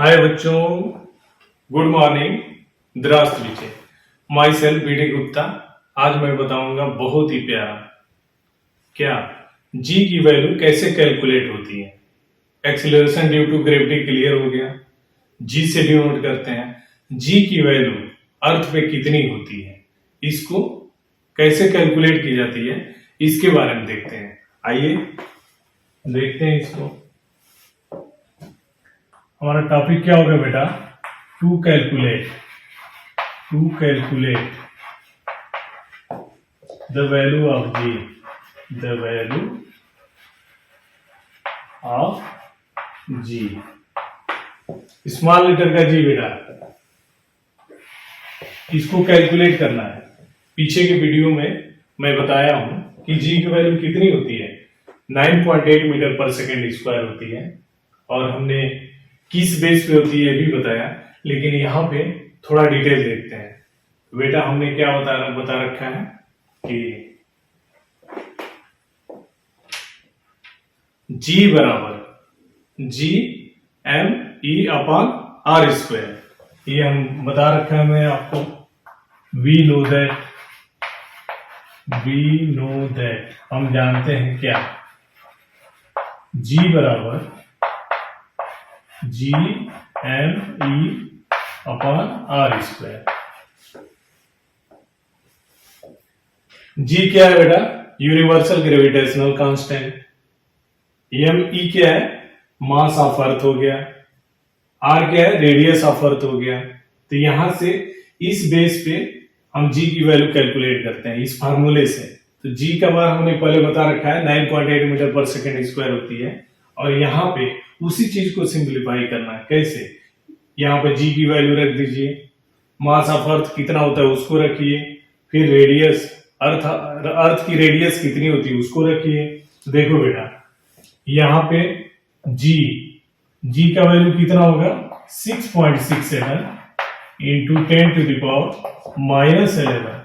हाय बच्चों, good morning. द्रास्त्विचे, myself BD Gupta. आज मैं बताऊंगा बहुत ही प्यारा क्या जी की वैल्यू कैसे कैलकुलेट होती है। Acceleration due to gravity clear हो गया। जी से डिनोट करते हैं। जी की वैल्यू अर्थ पे कितनी होती है, इसको कैसे कैलकुलेट की जाती है, इसके बारे में देखते हैं। आइए देखते हैं इसको। हमारा टॉपिक क्या होगा बेटा? To calculate the value of ji, the value of ji, small letter का जी बेटा, इसको कैलकुलेट करना है। पीछे के वीडियो में मैं बताया हूं कि जी की वैल्यू कितनी होती है, 9.8 मीटर पर सेकेंड स्क्वायर होती है, और हमने किस बेस पे होती है भी बताया। लेकिन यहाँ पे थोड़ा डिटेल देखते हैं। बेटा हमने क्या बता रखा है कि जी बराबर G M E upon R square, ये हम बता रखा है मैं आपको। वी नो दैट, हम जानते हैं क्या, जी बराबर G M E upon R square. G क्या है बेटा? Universal gravitational constant. M E क्या है? मास ऑफ अर्थ हो गया। आर क्या है? रेडियस ऑफ अर्थ हो गया। तो यहां से इस बेस पे हम जी की वैल्यू कैलकुलेट करते हैं इस फार्मूले से। तो जी का मान हमने पहले बता रखा है 9.8 मीटर पर सेकेंड स्क्वायर होती है, और यहाँ पे उसी चीज को सिंप्लीफाई करना है। कैसे? यहाँ पे जी की वैल्यू रख दीजिए, मास ऑफ अर्थ कितना होता है उसको रखिए, फिर रेडियस, अर्थ की रेडियस कितनी होती है उसको रखिए। तो देखो बेटा, यहाँ पे जी का वैल्यू कितना होगा? 6.67 into 10 to the power -11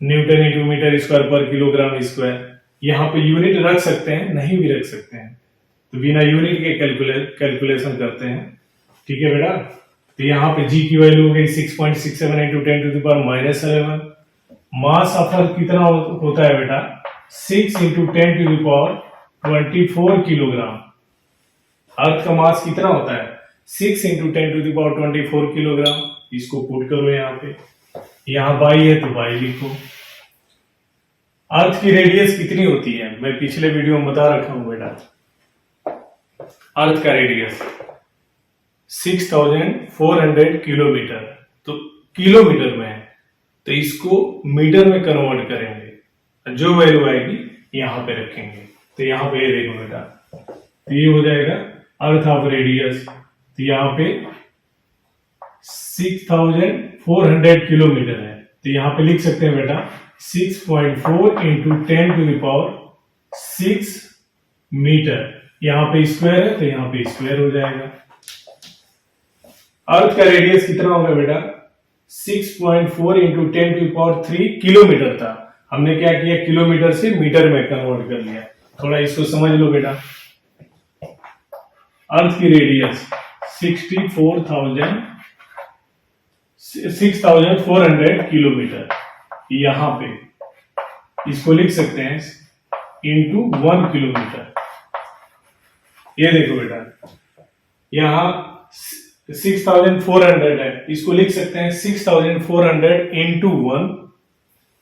newton into metre square पर किलोग्राम स्क्वायर। यहाँ पे यूनिट रख सकते हैं, नहीं भी रख सकते हैं, तो बिना यूनिट के कैलकुलेशन करते हैं। ठीक है बेटा? तो यहाँ पे जी की वैल्यू हो गई 6.67 into 10 to the power -11। Mass of earth कितना होता है बेटा? 6 into 10 to the power 24 kilogram. Earth का मास कितना होता है? 6 into 10 to the power 24 kilogram. इसको पुट करो यहाँ पे, यहाँ बाई है तो बाई लिखो। अर्थ की रेडियस कितनी होती है मैं पिछले वीडियो में बता रखा हूं बेटा। अर्थ का रेडियस 6400 किलोमीटर, तो किलोमीटर में है, तो इसको मीटर में कन्वर्ट करेंगे, जो वैल्यू आएगी यहां पे रखेंगे। तो यहाँ पे ये देखो बेटा, तो ये हो जाएगा अर्थ ऑफ रेडियस। तो यहाँ पे 6400 किलोमीटर है, तो यहाँ पे लिख सकते हैं बेटा 6.4 into 10 to the power 6 metre. यहाँ पे स्क्वायर है तो यहाँ पे स्क्वायर हो जाएगा। अर्थ का रेडियस कितना होगा बेटा? 6.4 into 10 to the power 3 kilometre था, हमने क्या किया, किलोमीटर से मीटर में कन्वर्ट कर लिया। थोड़ा इसको समझ लो बेटा। अर्थ की रेडियस 6400 किलोमीटर, यहां पे इसको लिख सकते हैं इंटू 1 किलोमीटर। ये देखो बेटा, यहां 6400 है, इसको लिख सकते हैं 6400 इंटू 1,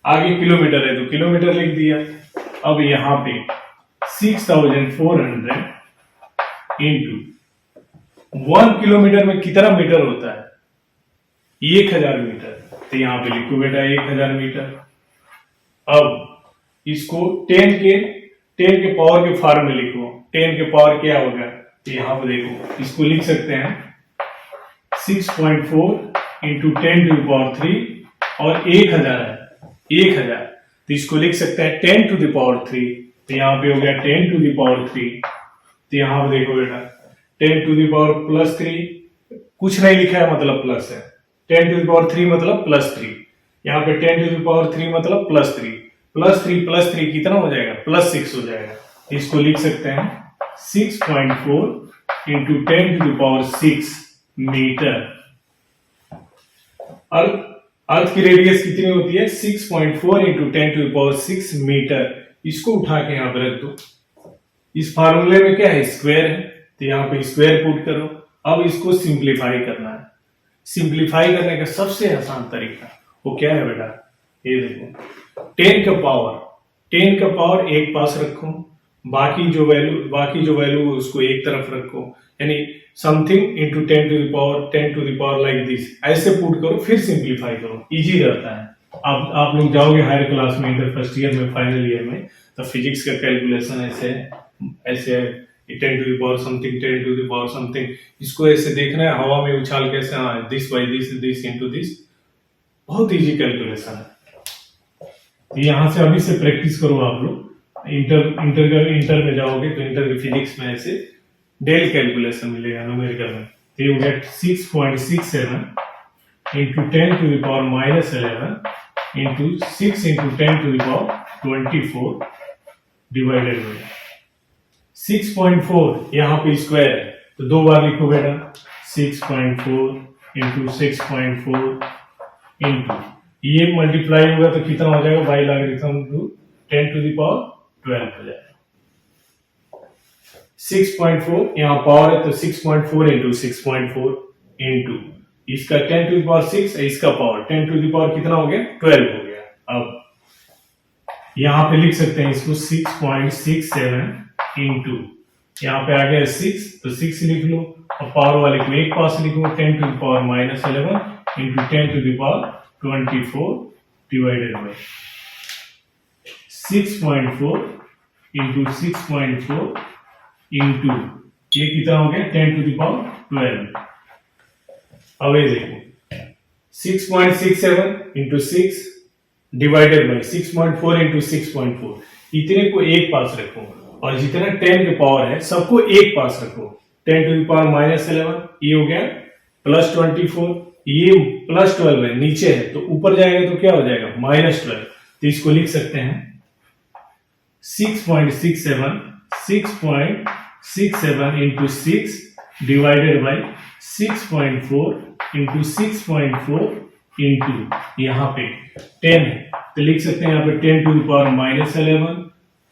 आगे किलोमीटर है तो किलोमीटर लिख दिया। अब यहां पे 6400 इंटू 1 किलोमीटर में कितना मीटर होता है? 1000 मीटर। तो यहां पे लिखो बेटा 1000 मीटर। अब इसको 10 के पावर के फॉर्म में लिखो। 10 के पावर क्या होगा? तो यहां पे देखो, इसको लिख सकते हैं 6.4 इंटू 10 टू द पावर 3, और 1000 है, 1000, तो इसको लिख सकते हैं 10 टू द पावर 3। तो यहाँ पे हो गया 10 टू द पावर 3। तो यहाँ पे देखो बेटा 10 टू द पावर +3, कुछ नहीं लिखा है मतलब प्लस है, 10 टू द पावर 3 मतलब +3, यहाँ पे 10 टू द पावर 3 मतलब +3, +3 कितना हो जाएगा? +6 हो जाएगा। इसको लिख सकते हैं 6.4 इंटू 10⁶ मीटर। अर्थ की रेडियस कितनी होती है? 6.4 इंटू 10⁶ मीटर। इसको उठा के यहां पर रख दो। इस फार्मूले में क्या है? स्क्वायर है, तो यहां पे स्क्वायर पुट करो। अब इसको सिंप्लीफाई करना है। सिंप्लीफाई करने का सबसे आसान तरीका वो क्या है बेटा? ये देखो, 10 का पावर एक पास रखो, बाकी जो वैल्यू उसको एक तरफ रखो, यानी समथिंग इंटू 10 लाइक दिस, ऐसे पुट करो, फिर सिंप्लीफाई करो, इजी रहता है। आप लोग जाओगे हायर क्लास में, इंटर फर्स्ट ईयर में, फाइनल ईयर में, तो फिजिक्स का कैलकुलेशन ऐसे 10 समथिंग, इसको ऐसे देखना है हवा में उछाल कैसे, this by this into this, बहुत इजी कैलकुलेशन है। यहां से अभी से प्रैक्टिस करो आप लोग। इंटर में जाओगे तो इंटर के फिजिक्स में ऐसे डेल कैलकुलेशन मिलेगा न्यूमेरिकल में। तो you get 6.67 into 10⁻11 into 6 into 10⁻24 divided by 6.4, यहाँ पे स्क्वायर है तो दो बार लिखो बेटा, 6.4 इंटू 6.4 इंटू, ये मल्टीप्लाई होगा तो कितना हो जाएगा? बाई लॉगरिथम टू 10⁻12 हो जाएगा। 6.4 यहाँ पावर है तो 6.4 इंटू 6.4 इंटू इसका 10⁶, इसका पावर 10 कितना हो गया? 12 हो गया। अब यहाँ पे लिख सकते हैं इसको 6.67 इंटू, यहाँ पे आ गया 6 तो 6 लिख लो, और पावर वाले को एक पास लिखो, 10⁻11 into 10⁻24 divided by 6.4 into 6.4 into ये कितना हो गया? 10⁻12। अब ये देखो 6.67 इंटू 6 डिवाइडेड बाय 6.4 इंटू 6.4, इतने को एक पास रखो, और जितना 10 के पावर है सबको एक पास रखो। 10⁻11 ये हो गया +24, ये +12 है, नीचे है तो ऊपर जाएगा तो क्या हो जाएगा? -12। तो इसको लिख सकते हैं 6.67 into 6 divided by 6.4 into 6.4 into यहाँ पे 10 है तो लिख सकते हैं यहाँ पे 10⁻11,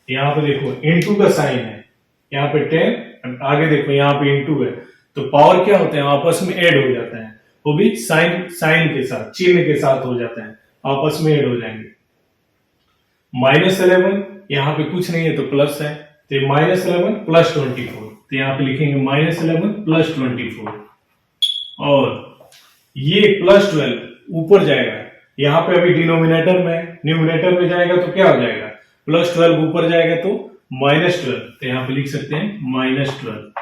यहाँ पे देखो इंटू का साइन है, यहाँ पे 10, आगे देखो यहाँ पे इंटू है, तो पावर क्या होते हैं? आपस में ऐड हो जाते हैं, वो भी साइन के साथ, चिन्ह के साथ हो जाते हैं, आपस में ऐड हो जाएंगे। -11 यहाँ पे कुछ नहीं है तो प्लस है, तो -11 + 24, तो यहाँ पे लिखेंगे -11 + 24, और ये +12 ऊपर जाएगा, यहाँ पे अभी डिनोमिनेटर में, न्यूमरेटर में जाएगा तो क्या हो जाएगा? +12 ऊपर जाएगा तो -12, तो यहाँ पे लिख सकते हैं -12।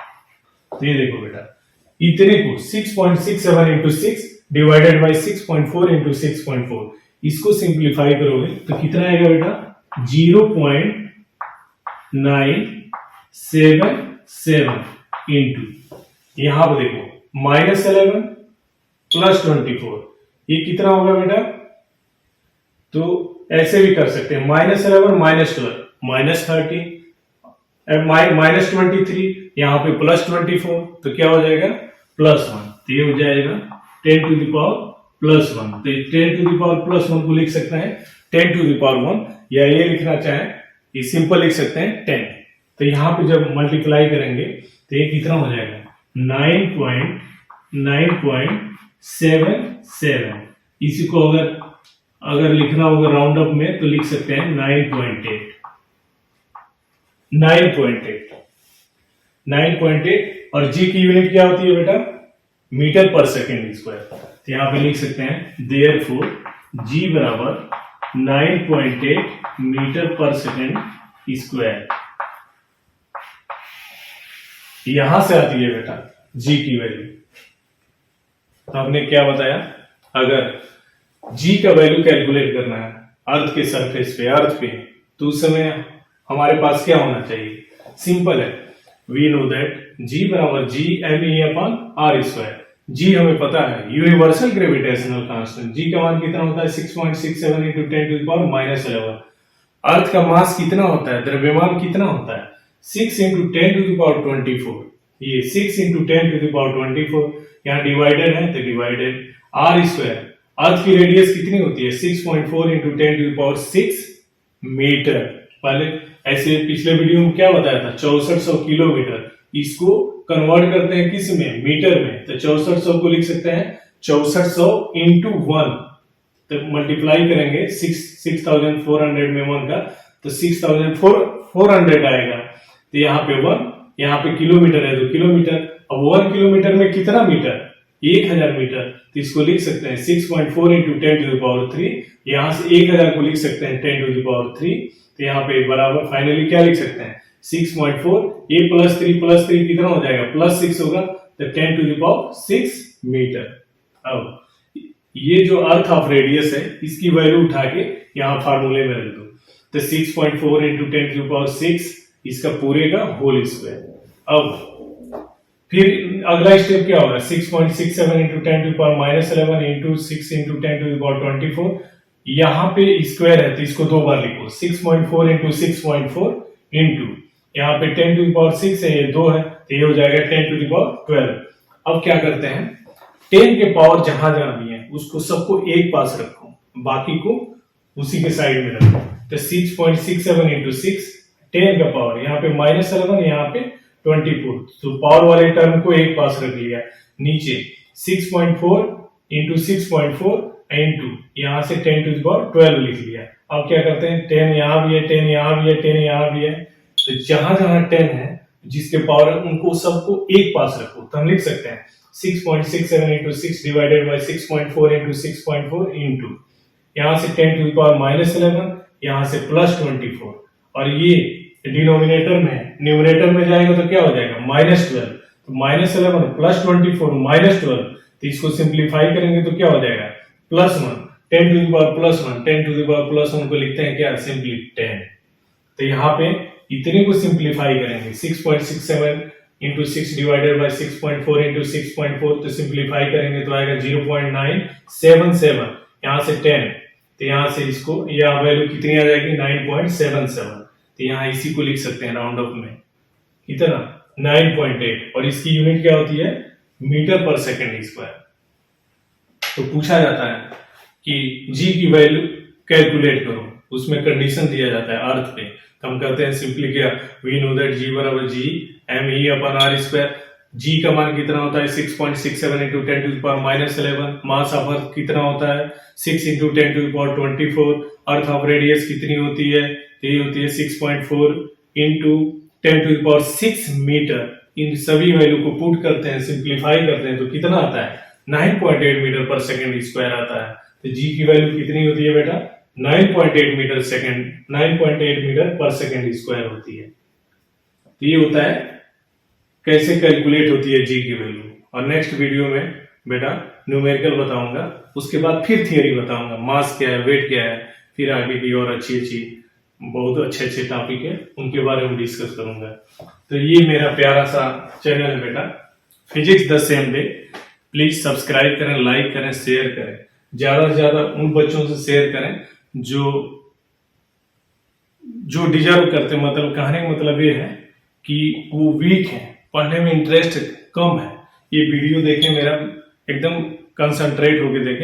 तो ये देखो बेटा, इतने को 6.67 इंटू 6 डिवाइडेड बाय 6.4 इंटू 6.4, इसको सिंप्लीफाई करोगे तो कितना आएगा बेटा? 0.977 इंटू, यहां पर देखो -11 + 24, ये कितना होगा बेटा? तो ऐसे भी कर सकते हैं, -11 -12 -30, -23, यहाँ पे +24, तो क्या हो जाएगा? +1, तो ये हो जाएगा 10⁻+1, तो 10⁻+1 को लिख सकते हैं 10⁻1, या ये लिखना चाहे ये सिंपल लिख सकते हैं 10। तो यहाँ पे जब मल्टीप्लाई करेंगे तो ये कितना हो जाएगा? 9.77। इसी को अगर लिखना होगा राउंड अप में तो लिख सकते हैं 9.8। और जी की यूनिट क्या होती है बेटा? मीटर पर सेकेंड स्क्वायर। तो यहाँ पे लिख सकते हैं देयरफॉर जी बराबर 9.8 मीटर पर सेकेंड स्क्वायर। यहां से आती है बेटा जी की वैल्यू। तो हमने क्या बताया? अगर जी का वैल्यू कैलकुलेट करना है अर्थ के सरफेस पे, अर्थ पे, तो उस समय हमारे पास क्या होना चाहिए? सिंपल है, वी नो दैट जी बराबर GME/r²। जी हमें पता है यूनिवर्सल ग्रेविटेशनल कांस्टेंट, जी का मान कितना होता है? 6.67 इंटू 10⁻11। अर्थ का मास कितना होता है? द्रव्यमान कितना होता है? 6 इंटू 10⁻24। ये 6 इंटू 10⁻24, यहाँ डिवाइडेड है तो डिवाइडेड आर स्क्वायर। अर्थ की रेडियस कितनी होती है 6.4 इंटू 10⁻6 मीटर। पहले ऐसे पिछले वीडियो में क्या बताया था 6400 किलोमीटर, इसको कन्वर्ट करते हैं किस में मीटर में, तो 6400 को लिख सकते हैं 6400 इंटू 1, तो मल्टीप्लाई करेंगे 6400 में 1 का तो 6400 आएगा। तो यहाँ पे 1, यहाँ पे किलोमीटर है तो किलोमीटर। अब 1 किलोमीटर में कितना मीटर 1000 मीटर, तो इसको लिख सकते हैं 6.4 इंटू 10⁻3, यहाँ से 1000 को लिख सकते हैं 10⁻3, तो यहाँ पे बराबर फाइनली क्या लिख सकते हैं 6.4, ये +3 कितना हो जाएगा +6 होगा, तो 10⁻6 मीटर। अब ये जो अर्थ ऑफ रेडियस है इसकी वैल्यू उठा के यहाँ फार्मूले में रख दो, तो 6.4 इंटू 10⁻6 इसका पूरे का होल स्क्वायर। अब फिर अगला स्टेप क्या होगा 6.67 इंटू 10⁻11 इंटू 6 इंटू 10⁻24, यहाँ पे स्क्वायर है तो इसको 2 बार लिखो 6.4 इंटू 6.4 इंटू यहाँ पे 10⁻6 है, ये 2 है तो ये हो जाएगा 10⁻12। अब क्या करते हैं 10 के पावर जहां जहां भी है उसको सबको एक पास रखो, बाकी को उसी के साइड में रखो, तो 6.67 इंटू 6 10 का पावर, यहाँ पे -11, यहाँ पे 24, तो पावर वाले टर्म को एक पास रख लिया। नीचे 6.4 इंटू 6.4 इंटू यहाँ से 10⁻12 लिख लिया। अब क्या करते हैं 10 यहाँ भी है, 10 यहाँ भी है, 10 यहाँ भी है, तो जहां जहां 10 है जिसके पावर है उनको सबको एक पास रखो, तो हम लिख सकते हैं 6.67 into 6 divided by 6.4 into 6.4 into यहाँ से 10⁻11, यहाँ से +24, और ये डिनोमिनेटर में न्यूमरेटर में जाएगा तो क्या हो जाएगा -12, तो -11 +24 -12, तो इसको सिंप्लीफाई करेंगे तो क्या हो जाएगा +1, 10⁻+1 को लिखते हैं क्या सिंपली 10। तो यहाँ पे इतने को सिंप्लीफाई करेंगे 6.67 इंटू 6 डिवाइडेड बाई 6.4 इंटू 6.4, तो सिंप्लीफाई करेंगे तो आएगा 0.977, यहाँ से 10, तो यहाँ से इसको यह वैल्यू कितनी आ जाएगी 9.77, तो यहाँ इसी को लिख सकते हैं राउंड ऑफ में इतना 9.8, और इसकी यूनिट क्या होती है मीटर पर सेकंड स्क्वायर। तो पूछा जाता है कि जी की वैल्यू कैलकुलेट करो, उसमें कंडीशन दिया जाता है अर्थ पे, तो हम कहते हैं सिंपली क्या वी नो दैट जी बराबर जी m/r²। जी का मान कितना होता है 6.67 इंटू 10⁻11, मास ऑफ अर्थ कितना होता है 6 इंटू 10⁻24, अर्थ ऑफ रेडियस कितनी होती है तो ये होती है 6.4 इंटू 10⁻6 मीटर। इन सभी वैल्यू को पुट करते हैं, सिंप्लीफाई करते हैं तो कितना आता है 9.8 मीटर पर सेकंड स्क्वायर आता है। तो जी की वैल्यू कितनी होती है बेटा 9.8 मीटर पर सेकंड स्क्वायर होती है। तो ये होता है कैसे कैलकुलेट होती है जी की वैल्यू, और नेक्स्ट वीडियो में बेटा न्यूमेरिकल बताऊंगा, उसके बाद फिर थियरी बताऊंगा, मास क्या है, वेट क्या है, फिर आगे की और अच्छी बहुत अच्छे टॉपिक है उनके बारे में डिस्कस करूंगा। तो ये मेरा प्यारा सा चैनल है बेटा physics the same day, please subscribe करें, लाइक करें, शेयर करें, ज्यादा से ज्यादा उन बच्चों से शेयर करें जो डिजर्व करते, मतलब कहने का मतलब ये है कि वो वीक है, पढ़ने में इंटरेस्ट कम है, ये वीडियो देखें, मेरा एकदम कंसंट्रेट होके देखें।